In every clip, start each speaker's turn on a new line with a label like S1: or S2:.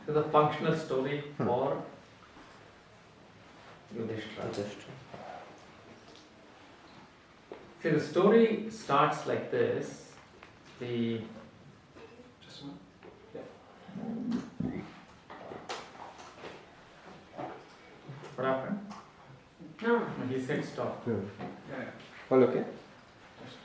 S1: This is a functional story for Yudhishthira. See, the story starts like this. The
S2: Just one.
S1: What happened?
S3: No.
S1: He said stop.
S2: Yeah.
S4: All okay?
S2: Just.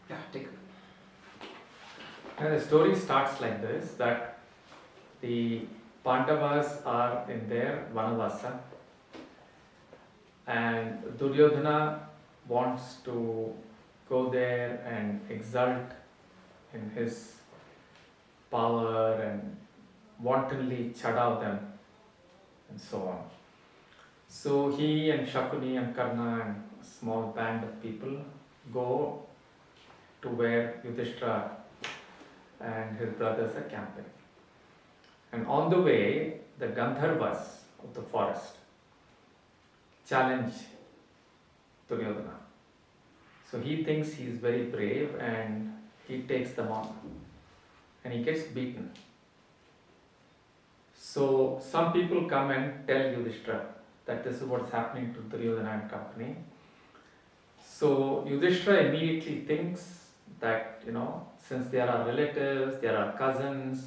S2: Yeah, take it.
S1: And the story starts like this, that the Pandavas are in their Vanavasa and Duryodhana wants to go there and exult in his power and wantonly chadav them and so on. So he and Shakuni and Karna and a small band of people go to where Yudhishthira and his brothers are camping. And on the way, the Gandharvas of the forest challenge Duryodhana. So he thinks he is very brave and he takes them on. And he gets beaten. So some people come and tell Yudhishthira that this is what's happening to Duryodhana and company. So Yudhishthira immediately thinks that, since they are our relatives, they are our cousins,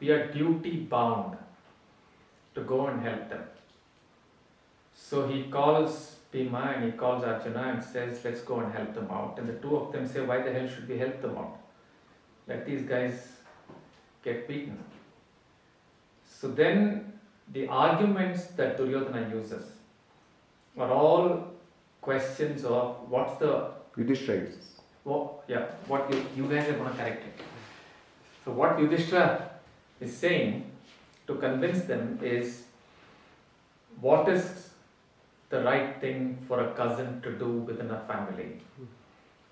S1: we are duty bound to go and help them. So he calls Bhima and he calls Arjuna and says, let's go and help them out. And the two of them say, why the hell should we help them out? Let these guys get beaten. So then the arguments that Duryodhana uses are all questions of what's the
S4: Yudhishthira uses.
S1: what you guys are going to correct it. So what Yudhishthira is saying to convince them is what is the right thing for a cousin to do within a family?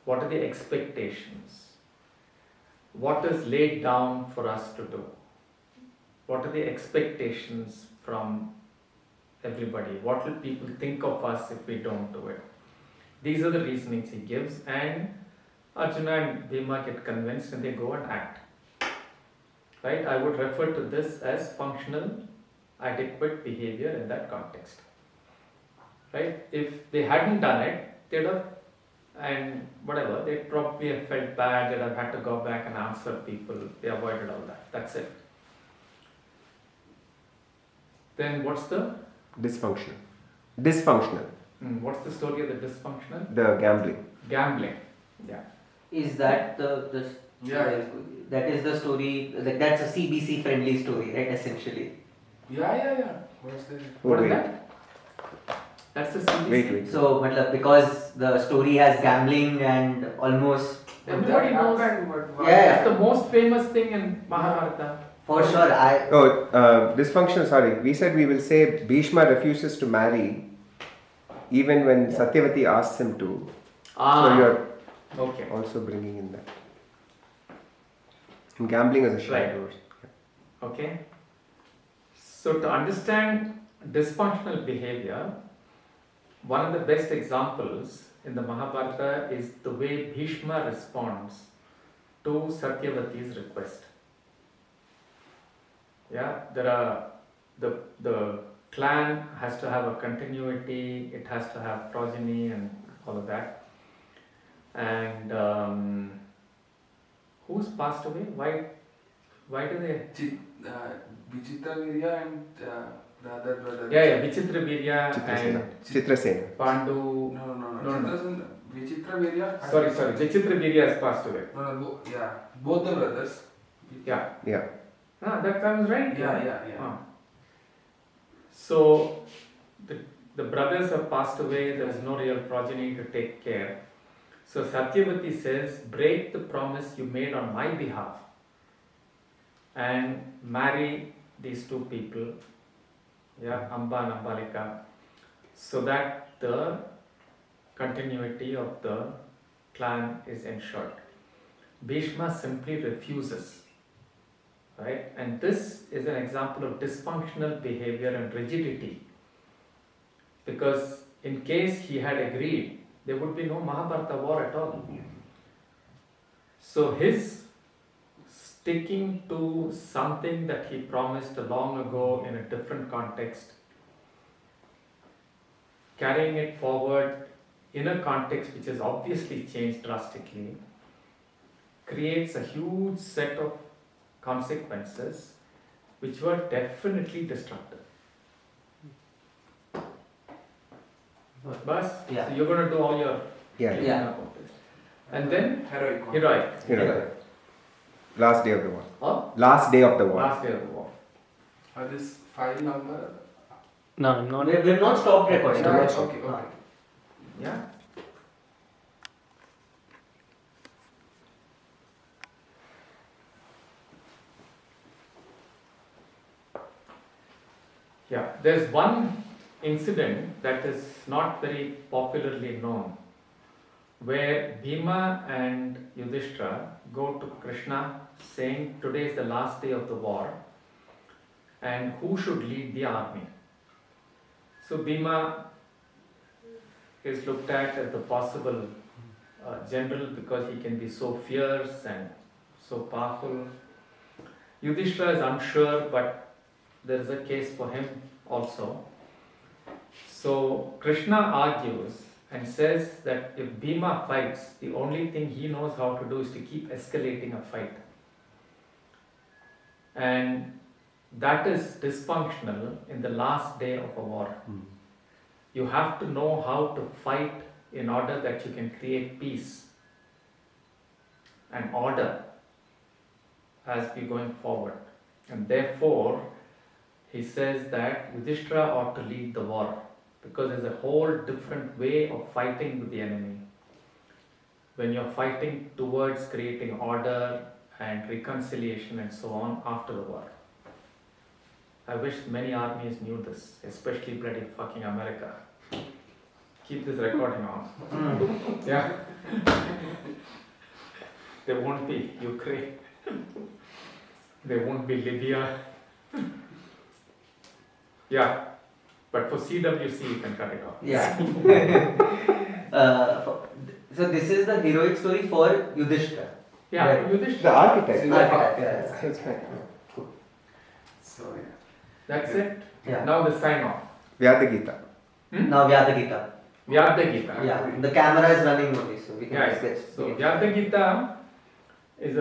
S1: What are the expectations? What is laid down for us to do? What are the expectations from everybody? What will people think of us if we don't do it? These are the reasonings he gives, and Arjuna and Bhima get convinced and they go and act. Right? I would refer to this as functional, adequate behavior in that context. Right? If they hadn't done it, they'd have, and whatever, they'd probably have felt bad, they'd have had to go back and answer people, they avoided all that. That's it. Then what's the
S4: Dysfunctional.
S1: what's the story of the dysfunctional?
S4: The gambling.
S1: Gambling. Yeah.
S3: Is that the
S2: Yeah.
S3: that is the story, like that's a CBC friendly story, right? Essentially.
S2: Yeah. What's the?
S4: Oh,
S1: What is
S4: wait.
S1: that? That's the CBC.
S4: Wait.
S3: So, because the story has gambling and almost
S1: Everybody knows.
S2: What?
S3: Yeah.
S1: That's the most famous thing in Mahabharata.
S3: for sure.
S4: Dysfunctional, sorry. We said we will say Bhishma refuses to marry even when Satyavati asks him to. So you're
S1: Okay.
S4: also bringing in that. And gambling as a
S1: Right.
S4: shadow.
S1: Okay. So to understand dysfunctional behavior, one of the best examples in the Mahabharata is the way Bhishma responds to Satyavati's request. Yeah, there are the clan has to have a continuity, it has to have progeny and all of that. And who's passed away? Why do they?
S2: Vichitra Virya and the other brother.
S1: Yeah, Vichitra Virya
S4: Chitrasena.
S1: and
S4: Chitrasena.
S1: Pandu.
S2: No. Vichitra Virya.
S1: Sorry, Vichitra Virya has passed away.
S2: No, both the brothers.
S4: Yeah.
S1: That sounds right.
S2: Yeah.
S1: Ah. So the brothers have passed away, there is no real progeny to take care. So Satyavati says, break the promise you made on my behalf and marry these two people, Amba and Ambalika, so that the continuity of the clan is ensured. Bhishma simply refuses, right? And this is an example of dysfunctional behavior and rigidity, because in case he had agreed, there would be no Mahabharata war at all. So his sticking to something that he promised long ago in a different context, carrying it forward in a context which has obviously changed drastically, creates a huge set of consequences which were definitely destructive. Bas,
S3: Yeah.
S1: so you're going to do all your
S4: Yeah.
S1: thinking
S3: Yeah.
S1: about this. And then
S2: heroic one.
S1: heroic.
S4: You know, last day of the war.
S1: Or
S4: Last day of the war.
S1: last day of the war.
S2: This file number.
S5: No, I'm not.
S3: We've not stopped recording.
S2: Yeah,
S3: right?
S2: okay,
S3: Ah.
S2: okay.
S1: Yeah. Yeah, there's one incident that is not very popularly known, where Bhima and Yudhishthira go to Krishna saying, today is the last day of the war and who should lead the army. So Bhima is looked at as the possible general because he can be so fierce and so powerful. Yudhishthira is unsure, but there is a case for him also. So Krishna argues and says that if Bhima fights, the only thing he knows how to do is to keep escalating a fight. And that is dysfunctional in the last day of a war. You have to know how to fight in order that you can create peace and order as we going forward. And therefore, he says that Yudhishthira ought to lead the war, because there's a whole different way of fighting with the enemy. When you're fighting towards creating order and reconciliation and so on after the war. I wish many armies knew this, especially bloody fucking America. Keep this recording on. Yeah. There won't be Ukraine. There won't be Libya. Yeah. But for CWC, you can cut it off.
S3: Yeah. So this is the heroic story for Yudhishthira.
S1: Yeah,
S3: Right.
S4: The
S1: Yudhishthira.
S4: architect.
S3: Yeah.
S4: That's fine.
S2: So yeah.
S1: That's it.
S3: Yeah.
S1: Now the sign off.
S4: Vyadagita.
S3: Now Vyada Gita.
S1: Vyadha Gita.
S3: Yeah. The camera is running only, so we can
S1: Yeah,
S3: just get.
S1: so Vyadha Gita is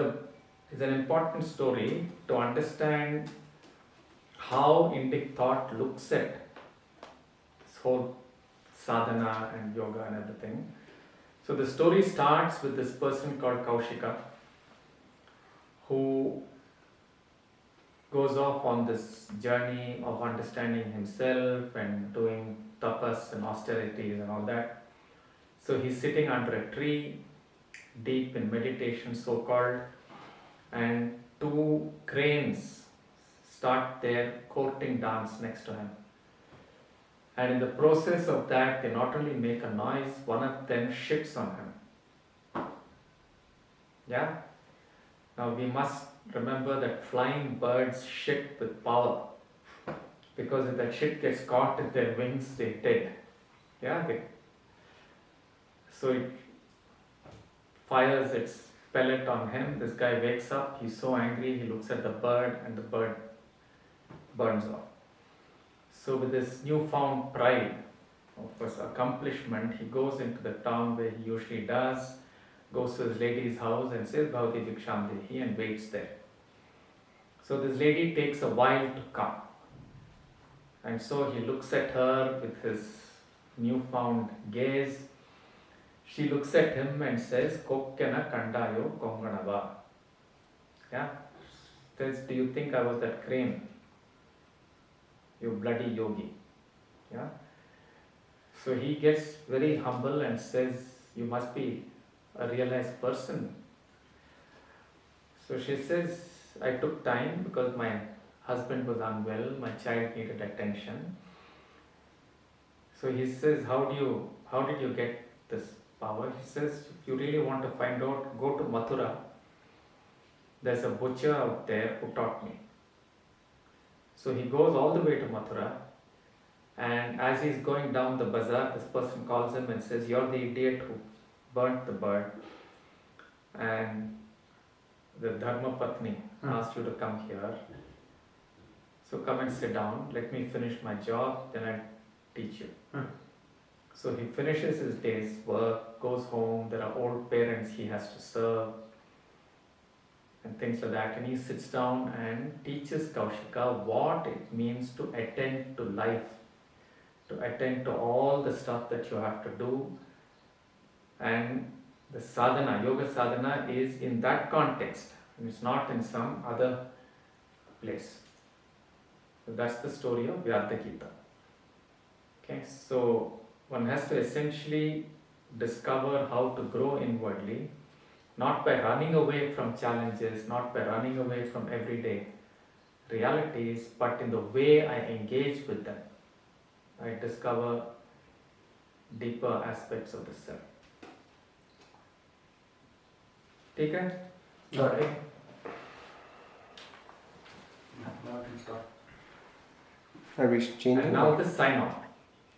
S1: an important story to understand how Indic thought looks at this whole sadhana and yoga and everything. So the story starts with this person called Kaushika, who goes off on this journey of understanding himself and doing tapas and austerities and all that. So he's sitting under a tree, deep in meditation, so called, and two cranes start their courting dance next to him. And in the process of that, they not only make a noise, one of them shits on him. Yeah? Now we must remember that flying birds shit with power. Because if that shit gets caught in their wings, they're dead. Yeah? So it fires its pellet on him. This guy wakes up, he's so angry, he looks at the bird and the bird burns off. So with this newfound pride of his accomplishment, he goes into the town where he usually does, goes to his lady's house and says Bhavati Bhiksham Dehi and waits there. So this lady takes a while to come. And so he looks at her with his newfound gaze. She looks at him and says, Kokkena Kandayo Konganava. Yeah? Says, do you think I was that crane? You bloody yogi. Yeah? So he gets very humble and says, you must be a realized person. So she says, I took time because my husband was unwell, my child needed attention. So he says, how did you get this power. He says, if you really want to find out, go to Mathura. There's a butcher out there who taught me. So he goes all the way to Mathura, and as he's going down the bazaar, this person calls him and says, you're the idiot who burnt the bird, and the Dharma Patni asked you to come here. So come and sit down, let me finish my job, then I'll teach you. So he finishes his day's work, goes home, there are old parents he has to serve, and things like that, and he sits down and teaches Kaushika what it means to attend to life, to attend to all the stuff that you have to do. And the sadhana, yoga sadhana, is in that context, and it's not in some other place. So that's the story of Vyadha Gita. Okay, so one has to essentially discover how to grow inwardly, not by running away from challenges, not by running away from everyday realities, but in the way I engage with them. I discover deeper aspects of the self. Take it?
S3: Got it.
S2: Now I can start.
S4: Are we changing?
S1: And now the sign off.